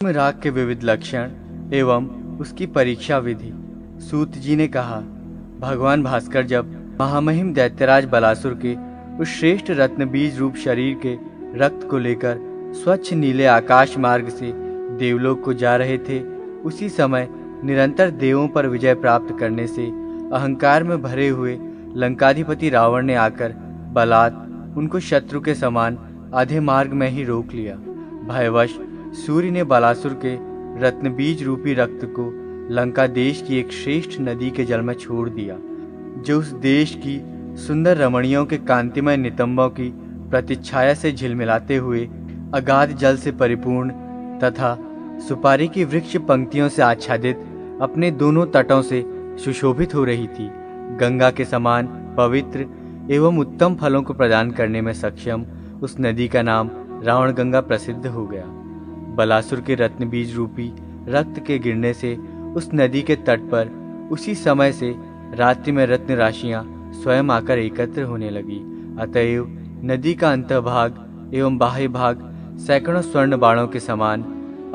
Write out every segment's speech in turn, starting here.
राग के विविध लक्षण एवं उसकी परीक्षा विधि। सूत जी ने कहा, भगवान भास्कर जब महामहिम दैत्यराज बलासुर के उस श्रेष्ठ रत्न बीज रूप शरीर के रक्त को लेकर स्वच्छ नीले आकाश मार्ग से देवलोक को जा रहे थे, उसी समय निरंतर देवों पर विजय प्राप्त करने से अहंकार में भरे हुए लंकाधिपति रावण ने आकर बलात् उनको शत्रु के समान आधे मार्ग में ही रोक लिया। भयवश सूर्य ने बलासुर के रत्नबीज रूपी रक्त को लंका देश की एक श्रेष्ठ नदी के जल में छोड़ दिया, जो उस देश की सुंदर रमणियों के कांतिमय नितंबों की प्रतिच्छाया से झिलमिलाते हुए अगाध जल से परिपूर्ण तथा सुपारी की वृक्ष पंक्तियों से आच्छादित अपने दोनों तटों से सुशोभित हो रही थी। गंगा के समान पवित्र एवं उत्तम फलों को प्रदान करने में सक्षम उस नदी का नाम रावण गंगा प्रसिद्ध हो गया। बलासुर के रत्न बीज रूपी रक्त के गिरने से उस नदी के तट पर उसी समय से रात्रि में रत्न राशियां स्वयं आकर एकत्र होने लगी। अतएव नदी का अंतभाग एवं बाह्य भाग सैकड़ों स्वर्ण बाणों के समान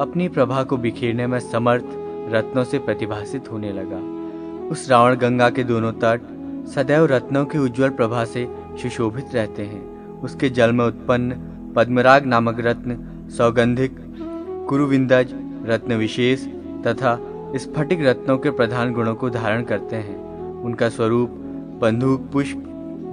अपनी प्रभा को बिखेरने में समर्थ रत्नों से प्रतिभासित होने लगा। उस रावण गंगा के दोनों तट सदैव रत्नों की उज्जवल प्रभा से सुशोभित रहते हैं। उसके जल में उत्पन्न पद्मराग नामक रत्न सौगंधिक, कुरुविंदज रत्न विशेष तथा स्फटिक रत्नों के प्रधान गुणों को धारण करते हैं। उनका स्वरूप बंदूक पुष्प,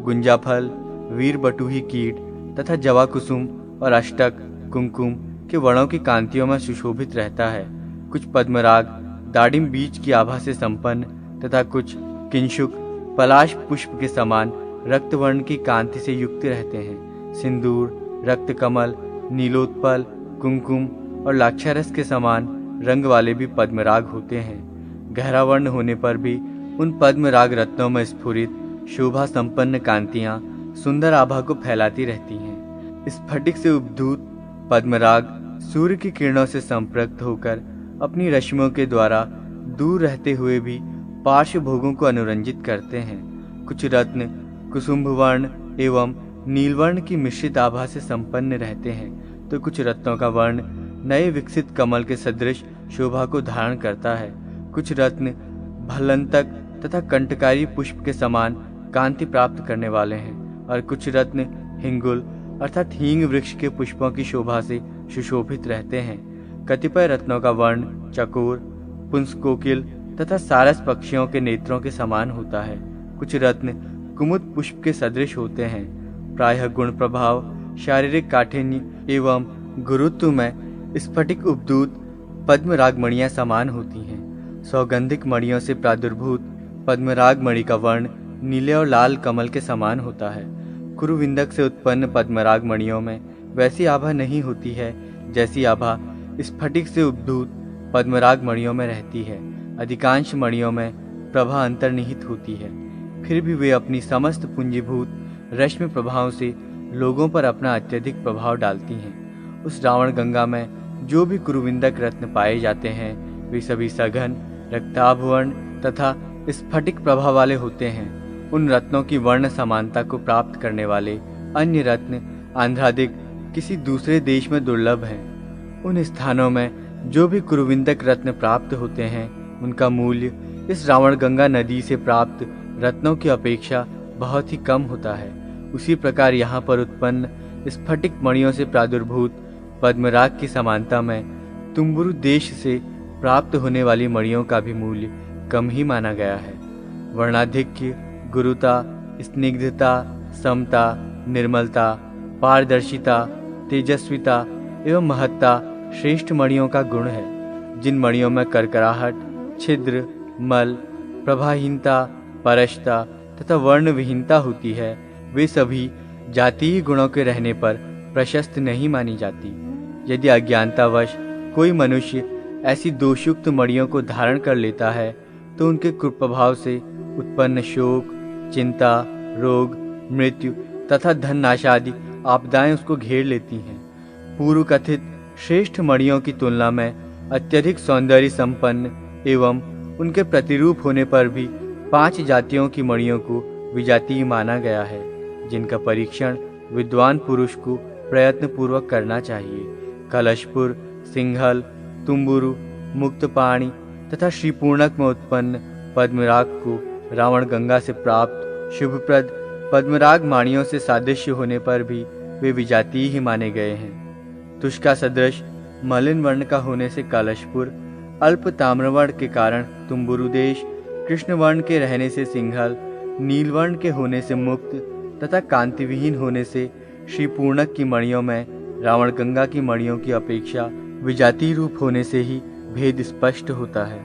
गुंजाफल, वीर बटुही कीट तथा जवा कुसुम और अष्टक कुमकुम के वर्णों की कांतियों में सुशोभित रहता है। कुछ पद्मराग दाडिम बीज की आभा से संपन्न तथा कुछ किंशुक पलाश पुष्प के समान रक्तवर्ण की कांति से युक्त रहते हैं। सिंदूर, रक्त कमल, नीलोत्पल, कुमकुम और लाक्षारस के समान रंग वाले भी पद्मराग होते हैं। गहरा वर्ण होने पर भी उन पद्मराग रत्नों में स्फुरित शोभा संपन्न कांतियां सुंदर आभा को फैलाती रहती हैं। स्फटिक से उद्भूत पद्मराग सूर्य की किरणों से संपृक्त होकर अपनी रश्मियों के द्वारा दूर रहते हुए भी पार्श्व भोगों को अनुरंजित करते हैं। कुछ रत्न कुसुम्भ वर्ण एवं नीलवर्ण की मिश्रित आभा से संपन्न रहते हैं, तो कुछ रत्नों का वर्ण नए विकसित कमल के सदृश शोभा को धारण करता है। कुछ रत्न भल्लंतक तथा कंटकारी पुष्प के समान कांति प्राप्त करने वाले हैं और कुछ रत्न हिंगुल अर्थात हींग वृक्ष के पुष्पों की शोभा से सुशोभित रहते हैं। कतिपय रत्नों का वर्ण चकोर, पुंसकोकिल तथा सारस पक्षियों के नेत्रों के समान होता है। कुछ रत्न कुमुद पुष्प के सदृश होते हैं। प्रायः गुण प्रभाव, शारीरिक काठिन्य एवं गुरुत्व में स्फटिक उपदूत पद्मराग मणियां समान होती हैं। सौगंधिक मणियों से प्रादुर्भूत पद्मराग मणि का वर्ण नीले और लाल कमल के समान होता है। कुरुविंदक से उत्पन्न पद्मराग मणियों में वैसी आभा नहीं होती है जैसी आभा स्फटिक से उपदूत पद्मराग मणियों में रहती है। अधिकांश मणियों में प्रभा अंतर्निहित होती है, फिर भी वे अपनी समस्त पूंजीभूत रश्मि प्रभाव से लोगों पर अपना अत्यधिक प्रभाव डालती हैं। उस रावण गंगा में जो भी कुरुविंदक रत्न पाए जाते हैं वे सभी सघन रक्ताभ वर्ण तथा स्फटिक प्रभा वाले होते हैं। उन रत्नों की वर्ण समानता को प्राप्त करने वाले अन्य रत्न आंध्रादिक किसी दूसरे देश में दुर्लभ हैं। उन स्थानों में जो भी कुरुविंदक रत्न प्राप्त होते हैं उनका मूल्य इस रावण गंगा नदी से प्राप्त रत्नों की अपेक्षा बहुत ही कम होता है। उसी प्रकार यहाँ पर उत्पन्न स्फटिक मणियों से प्रादुर्भूत पद्मराग की समानता में तुम्बुरु देश से प्राप्त होने वाली मणियों का भी मूल्य कम ही माना गया है। वर्णाधिक्य, गुरुता, स्निग्धता, समता, निर्मलता, पारदर्शिता, तेजस्विता एवं महत्ता श्रेष्ठ मणियों का गुण है। जिन मणियों में करकराहट, छिद्र, मल, प्रभाहीनता, परशता तथा वर्ण विहीनता होती है वे सभी जातीय गुणों के रहने पर प्रशस्त नहीं मानी जाती। यदि अज्ञानतावश कोई मनुष्य ऐसी दोषयुक्त मणियों को धारण कर लेता है तो उनके कुप्रभाव से उत्पन्न शोक, चिंता, रोग, मृत्यु तथा धन नाश आदि आपदाएं उसको घेर लेती हैं। पूर्व कथित श्रेष्ठ मणियों की तुलना में अत्यधिक सौंदर्य संपन्न एवं उनके प्रतिरूप होने पर भी 5 जातियों की मणियों को विजातीय माना गया है, जिनका परीक्षण विद्वान पुरुष को प्रयत्न पूर्वक करना चाहिए। कलशपुर, सिंघल, तुम्बुरु, मुक्तपाणि तथा श्री पूर्णक में उत्पन्न पद्मराग को रावण गंगा से प्राप्त शुभप्रद पद्मराग माणियों से सादृश्य होने पर भी वे विजातीय ही माने गए हैं। तुष का सदृश मलिन वर्ण का होने से कलशपुर, अल्प ताम्रवर्ण के कारण तुम्बुरु देश, कृष्ण वर्ण के रहने से सिंघल, नीलवर्ण के होने से मुक्त तथा कांतिविहीन होने से श्री पूर्णक की मणियों में रावण गंगा की मणियों की अपेक्षा विजातीय रूप होने से ही भेद स्पष्ट होता है।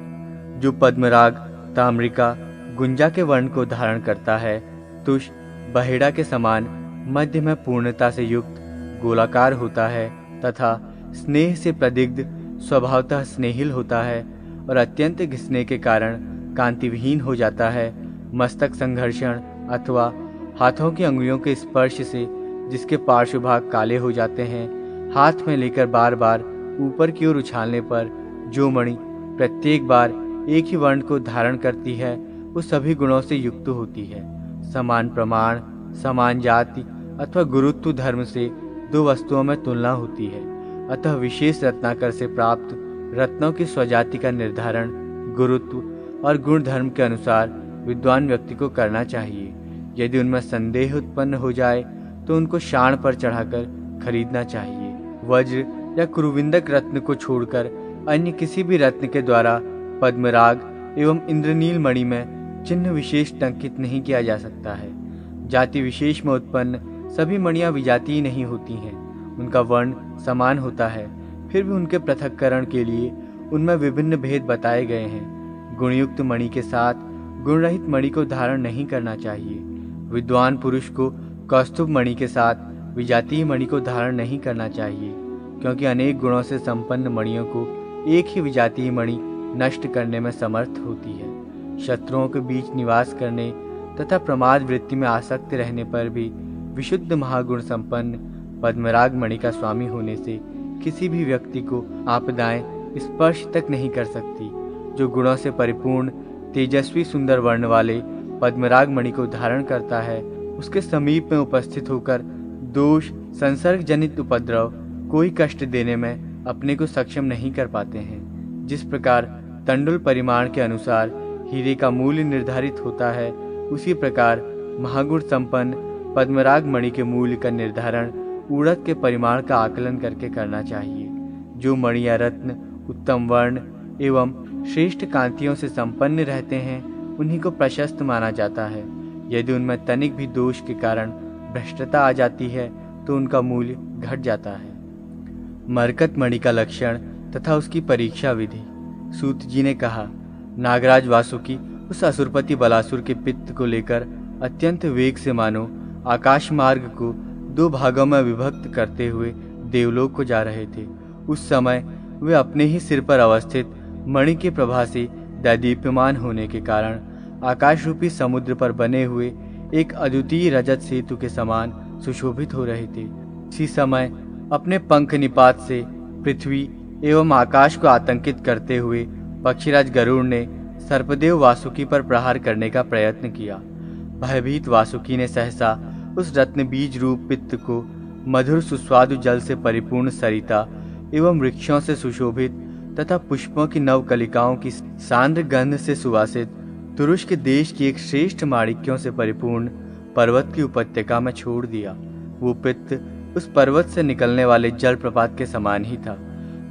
जो पद्मराग ताम्रिका गुंजा के वर्ण को धारण करता है, तुष बहेड़ा के समान मध्य में पूर्णता से युक्त गोलाकार होता है तथा स्नेह से प्रदिग्ध स्वभावतः स्नेहिल होता है और अत्यंत घिसने के कारण कांतिविहीन हो जाता है। मस्तक संघर्षण अथवा हाथों की अंगुलियों के स्पर्श से जिसके पार्श्व भाग काले हो जाते हैं, हाथ में लेकर बार बार ऊपर की ओर उछालने पर जो मणि प्रत्येक बार एक ही वर्ण को धारण करती है, वो सभी गुणों से युक्त होती है। समान प्रमाण, समान जाति अथवा गुरुत्व धर्म से दो वस्तुओं में तुलना होती है। अतः विशेष रत्नाकर से प्राप्त रत्नों की स्वजाति का निर्धारण गुरुत्व और गुण धर्म के अनुसार विद्वान व्यक्ति को करना चाहिए। यदि उनमें संदेह उत्पन्न हो जाए तो उनको शाण पर चढ़ाकर खरीदना चाहिए। वज्र या कुरुविंदक रत्न को छोड़कर अन्य किसी भी रत्न के द्वारा पद्मराग एवं इंद्रनील मणि में चिन्ह विशेष टंकित नहीं किया जा सकता है। जाति विशेष में उत्पन्न सभी मणियां विजातीय नहीं होती हैं। उनका वर्ण समान होता है, फिर भी उनके पृथक्करण के लिए उनमें विभिन्न भेद बताए गए हैं। गुणयुक्त मणि के साथ गुणरहित मणि को धारण नहीं करना चाहिए। विद्वान पुरुष को कौस्तुभ मणि के साथ विजातीय मणि को धारण नहीं करना चाहिए, क्योंकि अनेक गुणों से संपन्न मणियों को एक ही विजातीय मणि नष्ट करने में समर्थ होती है। शत्रुओं के बीच निवास करने तथा प्रमाद वृत्ति में आसक्त रहने पर भी विशुद्ध महागुण संपन्न पद्मराग मणि का स्वामी होने से किसी भी व्यक्ति को आपदाएं स्पर्श तक नहीं कर सकती। जो गुणों से परिपूर्ण तेजस्वी सुंदर वर्ण वाले पद्मराग मणि को धारण करता है, उसके समीप में उपस्थित होकर दोष संसर्ग जनित उपद्रव कोई कष्ट देने में अपने को सक्षम नहीं कर पाते हैं। जिस प्रकार तंडुल परिमाण के अनुसार हीरे का मूल्य निर्धारित होता है, उसी प्रकार महागुण संपन्न पद्मराग मणि के मूल्य का निर्धारण उड़द के परिमाण का आकलन करके करना चाहिए। जो मणि या रत्न उत्तम वर्ण एवं श्रेष्ठ कांतियों से संपन्न रहते हैं, उन्हीं को प्रशस्त माना जाता है। यदि उनमें तनिक भी दोष के कारण भ्रष्टता आ जाती है तो उनका मूल्य घट जाता है। मरकत मणि का लक्षण तथा उसकी परीक्षा विधि। सूत जी ने कहा, नागराज वासुकी उस असुरपति बलासुर के पित्त को लेकर अत्यंत वेग से मानो आकाश मार्ग को दो भागों में विभक्त करते हुए देवलोक को जा रहे थे। उस समय वे अपने ही सिर पर अवस्थित मणि के प्रभा से दैदीप्यमान होने के कारण आकाश रूपी समुद्र पर बने हुए एक अद्वितीय रजत सेतु के समान सुशोभित हो रहे थे। इसी समय अपने पंख निपात से पृथ्वी एवं आकाश को आतंकित करते हुए पक्षीराज गरुड़ ने सर्पदेव वासुकी पर प्रहार करने का प्रयत्न किया। भयभीत वासुकी ने सहसा उस रत्न बीज रूप पित्त को मधुर सुस्वादु जल से परिपूर्ण सरिता एवं वृक्षों से सुशोभित तथा पुष्पों की नव कलिकाओं की सांद्र गंध से सुवासित तुरुष्क देश की एक श्रेष्ठ माणिक्यों से परिपूर्ण पर्वत की उपत्यका में छोड़ दिया। वो पित्त उस पर्वत से निकलने वाले जल प्रपात के समान ही था।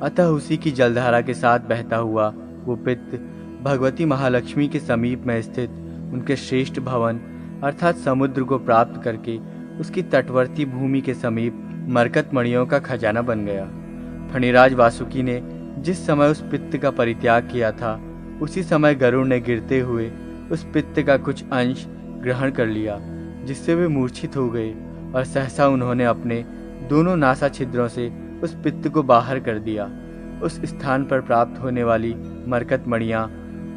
अतः उसी की जलधारा के साथ बहता हुआ वो पित्त भगवती महालक्ष्मी के समीप में स्थित उनके श्रेष्ठ भवन अर्थात समुद्र को प्राप्त करके उसकी तटवर्ती भूमि के समीप मरकत मणियों का खजाना बन गया। फणिराज वासुकी ने जिस समय उस पित्त का परित्याग किया था, उसी समय गरुड़ ने गिरते हुए उस पित्त का कुछ अंश ग्रहण कर लिया, जिससे वे मूर्छित हो गए और सहसा उन्होंने अपने दोनों नासा छिद्रों से उस पित्त को बाहर कर दिया। उस स्थान पर प्राप्त होने वाली मरकत मणियां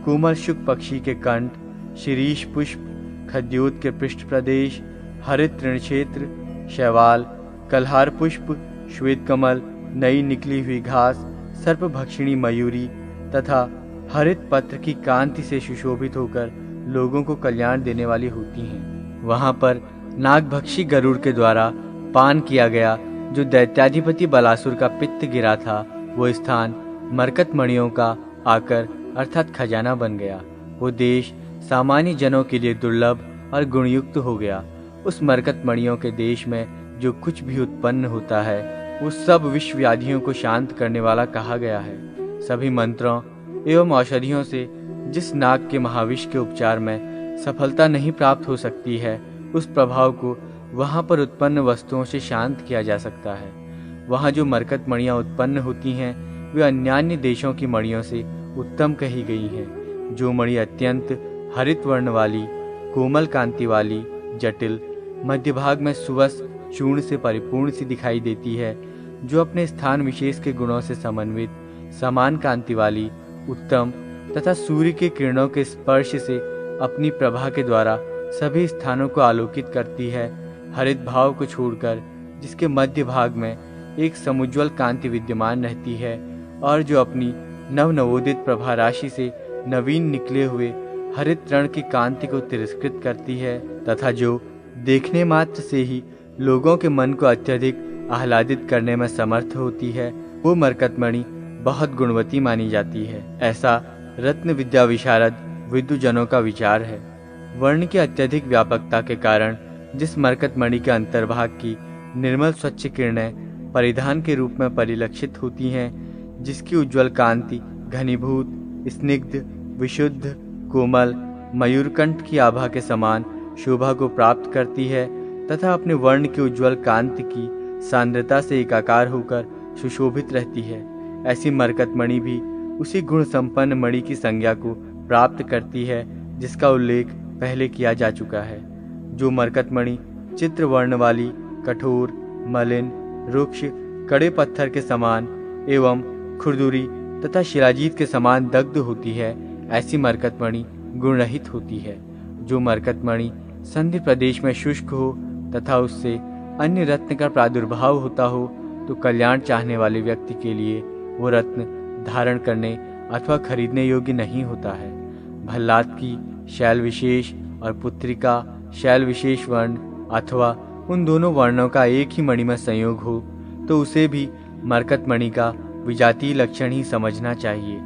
कोमल शुक पक्षी के कंठ, शिरीष पुष्प, खद्योत के पृष्ठ प्रदेश, हरित तृणक्षेत्र, शैवाल, कलहार पुष्प, श्वेत कमल, नई निकली हुई घास, सर्प भक्षिणी मयूरी तथा हरित पत्र की कांति से सुशोभित होकर लोगों को कल्याण देने वाली होती हैं। वहां पर नागभक्षी गरुड़ के द्वारा पान किया गया जो दैत्याधिपति बलासुर का पित्त गिरा था, वो स्थान मरकत मणियों का आकर अर्थात खजाना बन गया। वो देश सामान्य जनों के लिए दुर्लभ और गुणयुक्त हो गया। उस मरकत मणियों के देश में जो कुछ भी उत्पन्न होता है वो सब विश्व व्याधियों को शांत करने वाला कहा गया है। सभी मंत्रों एवं औषधियों से जिस नाग के महाविष के उपचार में सफलता नहीं प्राप्त हो सकती है, उस प्रभाव को वहाँ पर उत्पन्न वस्तुओं से शांत किया जा सकता है। वहाँ जो मरकत मणियाँ उत्पन्न होती हैं वे अन्यान्य देशों की मणियों से उत्तम कही गई हैं। जो मणि अत्यंत हरित वर्ण वाली, कोमल कांति वाली, जटिल, मध्य भाग में सुवस चूर्ण से परिपूर्ण सी दिखाई देती है, जो अपने स्थान विशेष के गुणों से समन्वित, समान कांति वाली, उत्तम तथा सूर्य के किरणों के स्पर्श से अपनी प्रभा के द्वारा सभी स्थानों को आलोकित करती है, हरित भाव को छोड़कर, जिसके मध्य भाग में एक समुज्वल कांति विद्यमान रहती है और जो अपनी नवनवोदित प्रभा राशि से नवीन निकले हुए हरित तृण की कांति को तिरस्कृत करती है, तथा जो देखने मात्र से ही लोगों के मन को अत्यधिक आह्लादित करने में समर्थ होती है, वो मरकतमणि बहुत गुणवती मानी जाती है। ऐसा रत्न विद्या विशारद विद्वजनों का विचार है। वर्ण की अत्यधिक व्यापकता के कारण जिस मरकतमणि के अंतर्भाग की निर्मल स्वच्छ किरणें परिधान के रूप में परिलक्षित होती हैं, जिसकी उज्ज्वल कांति घनीभूत, स्निग्ध, विशुद्ध, कोमल, मयूरकंठ की आभा के समान शोभा को प्राप्त करती है तथा अपने वर्ण की उज्ज्वल कांति की सांद्रता से एकाकार होकर सुशोभित रहती है, ऐसी मरकतमणि भी उसी गुण संपन्न मणि की संज्ञा को प्राप्त करती है जिसका उल्लेख पहले किया जा चुका है। जो मरकतमणि चित्र वर्ण वाली, कठोर, मलिन, रुक्ष, कड़े पत्थर के समान एवं खुरदुरी तथा शिलाजीत के समान दग्ध होती है, ऐसी मरकतमणि गुणरहित होती है। जो मरकतमणि संधि प्रदेश में शुष्क हो तथा उससे अन्य रत्न का प्रादुर्भाव होता हो तो कल्याण चाहने वाले व्यक्ति के लिए वो रत्न धारण करने अथवा खरीदने योग्य नहीं होता है। भल्लाद की शैल विशेष और पुत्रिका शैल विशेष वर्ण अथवा उन दोनों वर्णों का एक ही मणि में संयोग हो तो उसे भी मरकतमणि का विजातीय लक्षण ही समझना चाहिए।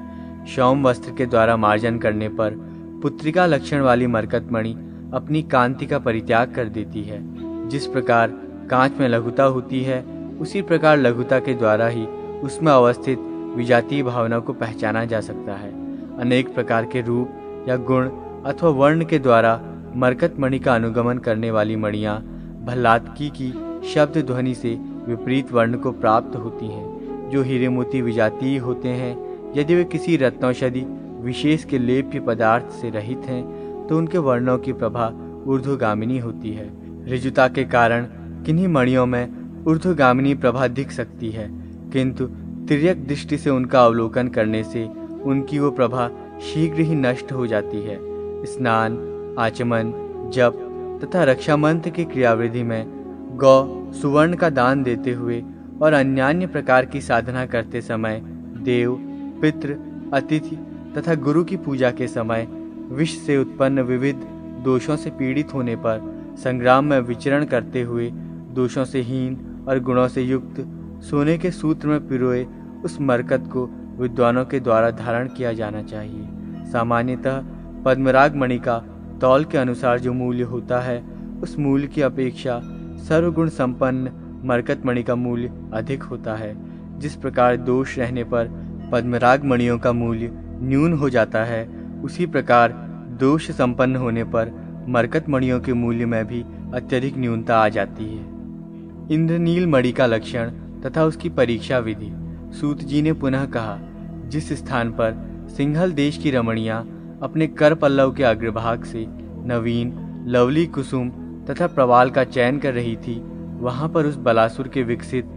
शौम वस्त्र के द्वारा मार्जन करने पर पुत्रिका लक्षण वाली मरकतमणि अपनी कांति का परित्याग कर देती है। जिस प्रकार कांच में लघुता होती है, उसी प्रकार लघुता के द्वारा ही उसमें अवस्थित विजातीय भावना को पहचाना जा सकता है। अनेक प्रकार के रूप या गुण अथवा वर्ण के द्वारा मरकतमणि का अनुगमन करने वाली मणियाँ भल्लादकी की शब्द ध्वनि से विपरीत वर्ण को प्राप्त होती हैं। जो हीरे मोती विजातीय होते हैं, यदि वे किसी रत्नौषधि विशेष के लेप्य पदार्थ से रहित हैं तो उनके वर्णों की प्रभा ऊर्ध्वगामिनी होती है। ऋजुता के कारण किन्हीं मणियों में ऊर्ध्वगामिनी प्रभा दिख सकती है, किंतु तिर्यक दृष्टि से उनका अवलोकन करने से उनकी वो प्रभा शीघ्र ही नष्ट हो जाती है। स्नान, आचमन, जप तथा रक्षा मंत्र की क्रियाविधि में गौ सुवर्ण का दान देते हुए और अन्यान्य प्रकार की साधना करते समय, देव, पितृ, अतिथि तथा गुरु की पूजा के समय विष से उत्पन्न विविध दोषों से पीड़ित होने पर संग्राम में विचरण करते हुए दोषों से हीन और गुणों से युक्त सोने के सूत्र में पिरोए उस मरकत को विद्वानों के द्वारा धारण किया जाना चाहिए। सामान्यतः पद्मराग मणि का तौल के अनुसार जो मूल्य होता है, उस मूल्य की अपेक्षा सर्वगुण संपन्न मरकत मणि का मूल्य अधिक होता है। जिस प्रकार दोष रहने पर पद्मराग मणियों का मूल्य न्यून हो जाता है, उसी प्रकार दोष संपन्न होने पर मरकत मणियों के मूल्य में भी अत्यधिक न्यूनता आ जाती है। इंद्रनील मणि का लक्षण तथा उसकी परीक्षा विधि। सूत जी ने पुनः कहा, जिस स्थान पर सिंहल देश की रमणियां अपने कर पल्लव के अग्रभाग से नवीन लवली कुसुम तथा प्रवाल का चयन कर रही थी, वहां पर उस बलासुर के विकसित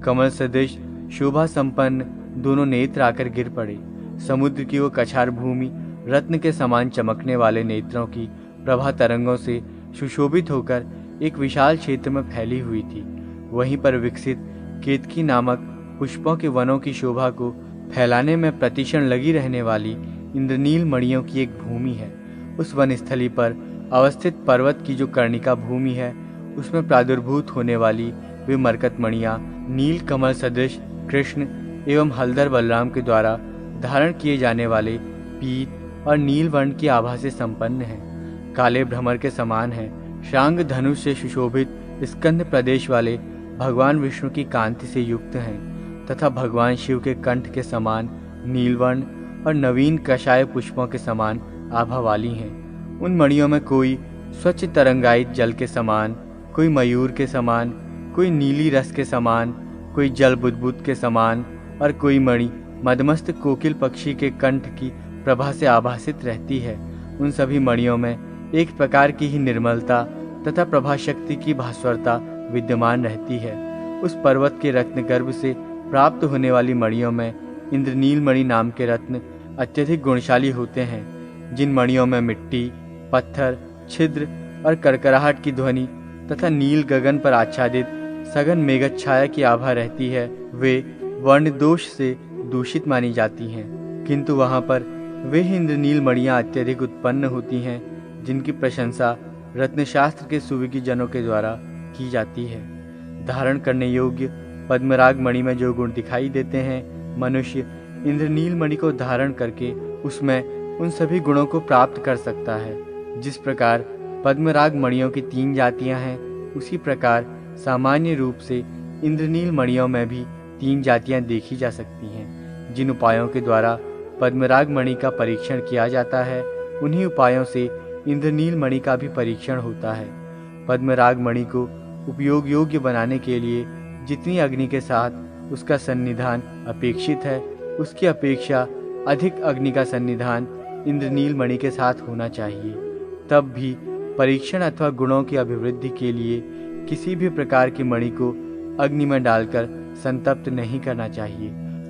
कमल सदृश शोभा संपन्न दोनों नेत्र आकर गिर पड़े। समुद्र की वो कछार भूमि रत्न के समान चमकने वाले नेत्रों की प्रभा तरंगों से सुशोभित होकर एक विशाल क्षेत्र में फैली हुई थी। वहीं पर विकसित केतकी नामक पुष्पों के वनों की शोभा को फैलाने में प्रतिक्षण लगी रहने वाली इंद्रनील मणियों की एक भूमि है। उस वनस्थली पर अवस्थित पर्वत की जो कर्णिका भूमि है, उसमें प्रादुर्भूत होने वाली वे मरकत मणियाँ नील कमल सदृश कृष्ण एवं हलधर बलराम के द्वारा धारण किए जाने वाले पीत और नील वर्ण की आभा से संपन्न है। काले भ्रमर के समान है। श्रांग धनुष से सुशोभित स्कंद प्रदेश वाले भगवान विष्णु की कांति से युक्त हैं तथा भगवान शिव के कंठ के समान नीलवर्ण और नवीन कषाय पुष्पों के समान आभा वाली हैं। उन मणियों में कोई स्वच्छ तरंगायित जल के समान, कोई मयूर के समान, कोई नीली रस के समान, कोई जल बुदबुद के समान और कोई मणि मदमस्त कोकिल पक्षी के कंठ की प्रभा से आभासित रहती है। उन सभी मणियों में एक प्रकार की ही निर्मलता तथा प्रभा शक्ति की भास्वरता विद्यमान रहती है। उस पर्वत के रत्न गर्भ से प्राप्त होने वाली मणियों में इंद्रनील मणि नाम के रत्न अत्यधिक गुणशाली होते हैं। जिन मणियों में मिट्टी, पत्थर, छिद्र और करकराहट की ध्वनि तथा नील गगन पर आच्छादित सघन मेघछाया की आभा रहती है, वे वर्ण दोष से दूषित मानी जाती हैं। किंतु वहां पर वे इंद्रनील मणियां अत्यधिक उत्पन्न होती हैं जिनकी प्रशंसा रत्नशास्त्र के सुविज्ञ जनों के द्वारा की जाती है। धारण करने योग्य पद्मराग मणि में जो गुण दिखाई देते हैं, मनुष्य इंद्रनील मणि को धारण करके उसमें उन सभी गुणों को प्राप्त कर सकता है। जिस प्रकार पद्मराग मणियों की 3 जातियां हैं, उसी प्रकार सामान्य रूप से इंद्रनील मणियों में भी 3 जातियां देखी जा सकती हैं। जिन उपायों के द्वारा पद्मराग मणि का परीक्षण किया जाता है, उन्हीं उपायों से इंद्रनील मणि का भी परीक्षण होता है। पद्मराग मणि को उपयोग योग्य बनाने के लिए जितनी अग्नि के साथ उसका सन्निधान अपेक्षित है, उसकी अपेक्षा अधिक अग्नि का सन्निधान इंद्रनील मणि के साथ होना चाहिए। तब भी परीक्षण अथवा गुणों की अभिवृद्धि के लिए किसी भी प्रकार की मणि को अग्नि में डालकर संतप्त नहीं करना चाहिए।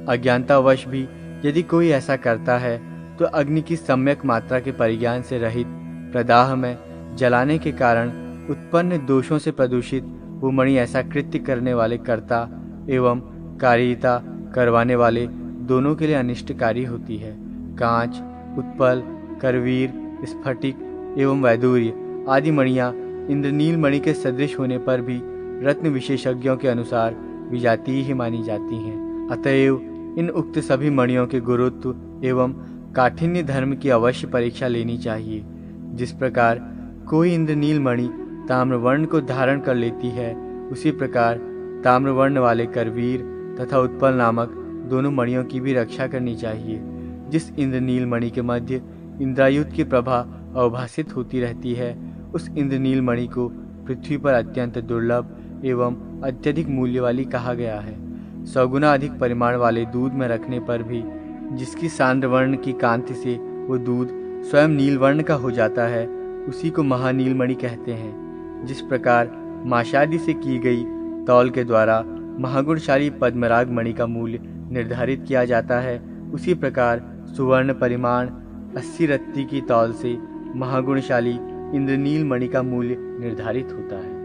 अज्ञानतावश भी यदि कोई ऐसा करता है तो अग्नि की सम्यक मात्रा के परिज्ञान से रहित प्रदाह में जलाने के कारण उत्पन्न दोषों से प्रदूषित वो मणि ऐसा कृत्य करने वाले कर्ता एवं कारिता करवाने वाले दोनों के लिए अनिष्टकारी होती है। कांच, उत्पल, करवीर, स्फटिक एवं वैदूर्य आदि मणियां इंद्रनील मणि के सदृश होने पर भी रत्न विशेषज्ञों के अनुसार विजातीय ही मानी जाती हैं। अतएव इन उक्त सभी मणियों के गुरुत्व एवं काठिन्य धर्म की अवश्य परीक्षा लेनी चाहिए। जिस प्रकार कोई इंद्रनील मणि ताम्रवर्ण को धारण कर लेती है, उसी प्रकार ताम्रवर्ण वाले करवीर तथा उत्पल नामक दोनों मणियों की भी रक्षा करनी चाहिए। जिस इंद्रनील मणि के मध्य इंद्रायुध की प्रभा अवभासित होती रहती है, उस इंद्रनील मणि को पृथ्वी पर अत्यंत दुर्लभ एवं अत्यधिक मूल्य वाली कहा गया है। 100 गुना अधिक परिमाण वाले दूध में रखने पर भी जिसकी सांद्रवर्ण की कांति से वो दूध स्वयं नीलवर्ण का हो जाता है, उसी को महानीलमणि कहते हैं। जिस प्रकार माशादी से की गई तौल के द्वारा महागुणशाली पद्मराग मणि का मूल्य निर्धारित किया जाता है, उसी प्रकार सुवर्ण परिमाण 80 रत्ती की तौल से महागुणशाली इंद्रनील मणि का मूल्य निर्धारित होता है।